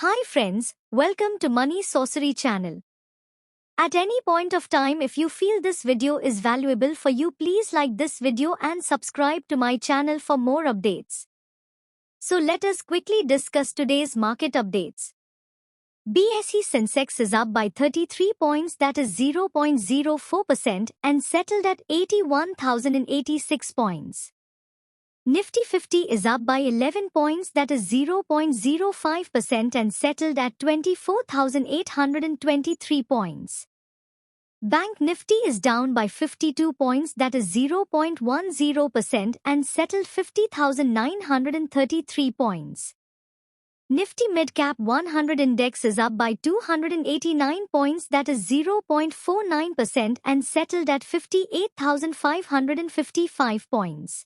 Hi friends, welcome to Money Sorcery channel. At any point of time if you feel this video is valuable for you, please like this video and subscribe to my channel for more updates. So let us quickly discuss today's market updates. BSE Sensex is up by 33 points, that is 0.04%, and settled at 81,086 points. Nifty 50 is up by 11 points, that is 0.05%, and settled at 24,823 points. Bank Nifty is down by 52 points, that is 0.10%, and settled 50,933 points. Nifty Midcap 100 Index is up by 289 points, that is 0.49%, and settled at 58,555 points.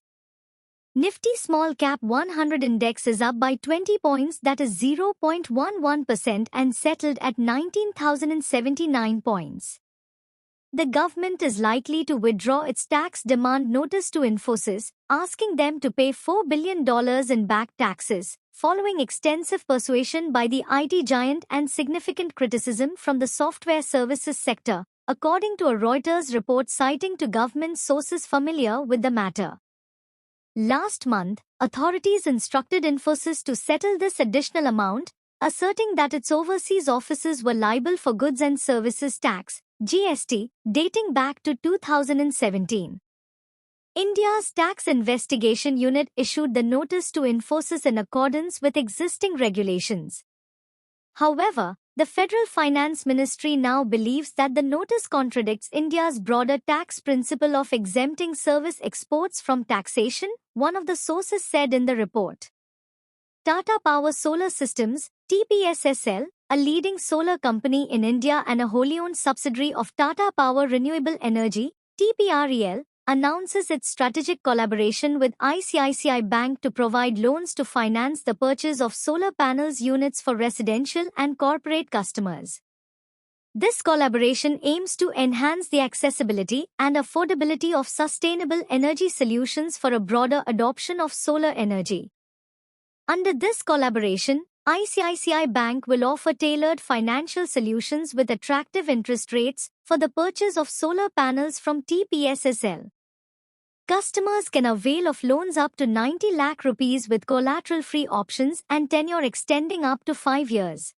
Nifty Small Cap 100 Index is up by 20 points, that is 0.11%, and settled at 19,079 points. The government is likely to withdraw its tax demand notice to Infosys, asking them to pay $4 billion in back taxes, following extensive persuasion by the IT giant and significant criticism from the software services sector, according to a Reuters report citing to government sources familiar with the matter. Last month, authorities instructed Infosys to settle this additional amount, asserting that its overseas offices were liable for goods and services tax, GST, dating back to 2017. India's Tax Investigation Unit issued the notice to Infosys in accordance with existing regulations. However, the Federal Finance Ministry now believes that the notice contradicts India's broader tax principle of exempting service exports from taxation, one of the sources said in the report. Tata Power Solar Systems, TPSSL, a leading solar company in India and a wholly-owned subsidiary of Tata Power Renewable Energy, TPREL, announces its strategic collaboration with ICICI Bank to provide loans to finance the purchase of solar panels units for residential and corporate customers. This collaboration aims to enhance the accessibility and affordability of sustainable energy solutions for a broader adoption of solar energy. Under this collaboration, ICICI Bank will offer tailored financial solutions with attractive interest rates for the purchase of solar panels from TPSSL. Customers can avail of loans up to 90 lakh rupees with collateral-free options and tenure extending up to 5 years.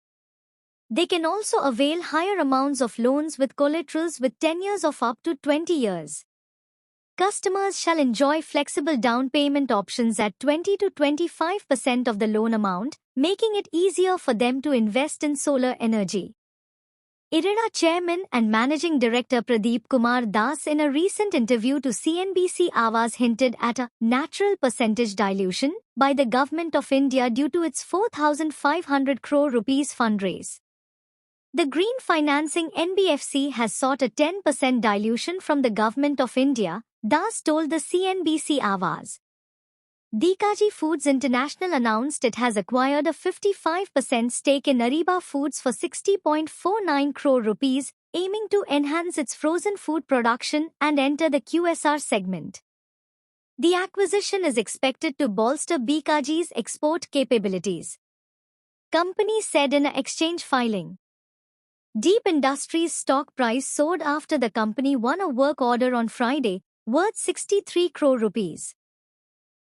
They can also avail higher amounts of loans with collaterals with tenures of up to 20 years. Customers shall enjoy flexible down payment options at 20 to 25% of the loan amount, making it easier for them to invest in solar energy. IREDA Chairman and Managing Director Pradeep Kumar Das in a recent interview to CNBC Awaaz hinted at a natural percentage dilution by the Government of India due to its 4,500 crore rupees fundraise. The Green Financing NBFC has sought a 10% dilution from the Government of India, Das told the CNBC Awaaz. Dikaji Foods International announced it has acquired a 55% stake in Ariba Foods for 60.49 crore rupees, aiming to enhance its frozen food production and enter the QSR segment. The acquisition is expected to bolster Bikaji's export capabilities. Company said in an exchange filing. Deep Industries stock price soared after the company won a work order on Friday, worth 63 crore rupees.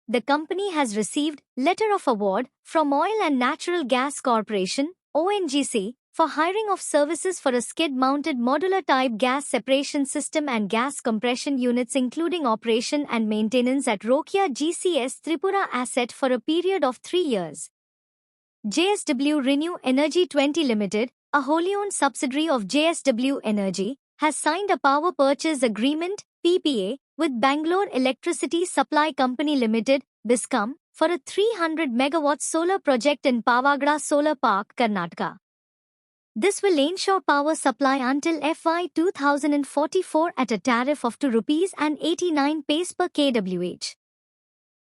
The company has received letter of award from Oil and Natural Gas Corporation, ONGC, for hiring of services for a skid-mounted modular-type gas separation system and gas compression units, including operation and maintenance at Rokia GCS Tripura asset for a period of 3 years. JSW Renew Energy 20 Limited, a wholly-owned subsidiary of JSW Energy, has signed a power purchase agreement, PPA, with Bangalore Electricity Supply Company Limited, BISCOM, for a 300 megawatt solar project in Pavagada Solar Park, Karnataka. This will ensure power supply until FY 2044 at a tariff of ₹2.89 per kWh.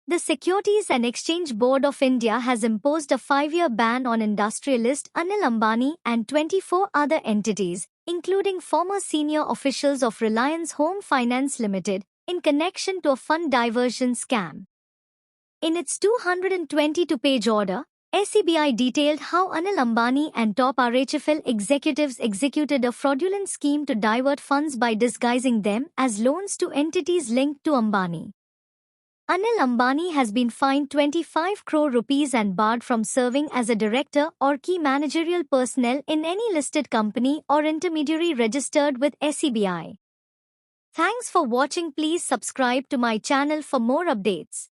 The Securities and Exchange Board of India has imposed a 5-year ban on industrialist Anil Ambani and 24 other entities, including former senior officials of Reliance Home Finance Limited, in connection to a fund diversion scam. In its 222-page order, SEBI detailed how Anil Ambani and top RHFL executives executed a fraudulent scheme to divert funds by disguising them as loans to entities linked to Ambani. Anil Ambani has been fined 25 crore rupees and barred from serving as a director or key managerial personnel in any listed company or intermediary registered with SEBI. Thanks for watching. Please subscribe to my channel for more updates.